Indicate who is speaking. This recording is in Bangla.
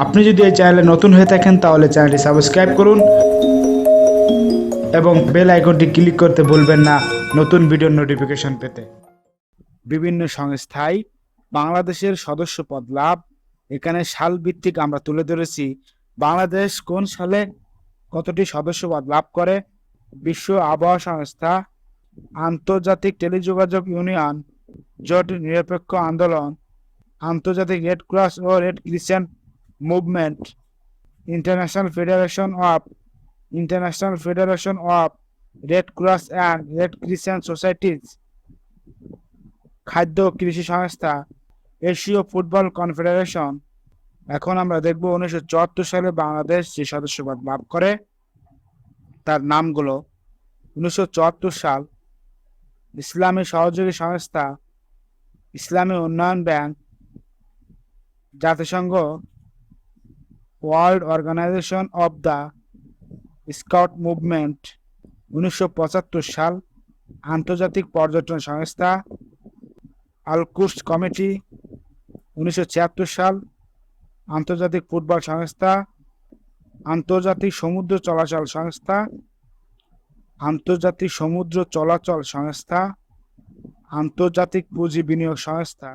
Speaker 1: আপনি যদি এই চ্যানেলে নতুন হয়ে থাকেন তাহলে চ্যানেলটি সাবস্ক্রাইব করুন এবং বেল আইকনটি ক্লিক করতে ভুলবেন না নতুন ভিডিওর নোটিফিকেশন পেতে। বিভিন্ন সংস্থায় বাংলাদেশের সদস্যপদ লাভ, এখানে সাল ভিত্তিক আমরা তুলে ধরেছি বাংলাদেশ কোন সালে কতটি সদস্যপদ লাভ করে। বিশ্ব আবহাওয়া সংস্থা, আন্তর্জাতিক টেলিযোগাযোগ ইউনিয়ন, জোট নিরপেক্ষ আন্দোলন, আন্তর্জাতিক রেড ক্রস ও Red Crescent movement, International Federation of Red Cross and Red Crescent Societies, খাদ্য ও কৃষি সংস্থা, এশীয় ফুটবল কনফেডারেশন। এখন আমরা দেখব 1974 সালে বাংলাদেশ যে সদস্যপদ লাভ করে তার নামগুলো। 1974 সাল ইসলামী সহযোগী সংস্থা, ইসলামী উন্নয়ন ব্যাংক, জাতিসংঘ, World Organization of the Scout Movement. 1975 সাল আন্তর্জাতিক পর্যটন সংস্থা, আল-কুদস কমিটি। 1976 সাল আন্তর্জাতিক ফুটবল সংস্থা, আন্তর্জাতিক সমুদ্র চলাচল সংস্থা, আন্তর্জাতিক সমুদ্র চলাচল সংস্থা, আন্তর্জাতিক পুঁজি বিনিয়োগ সংস্থা।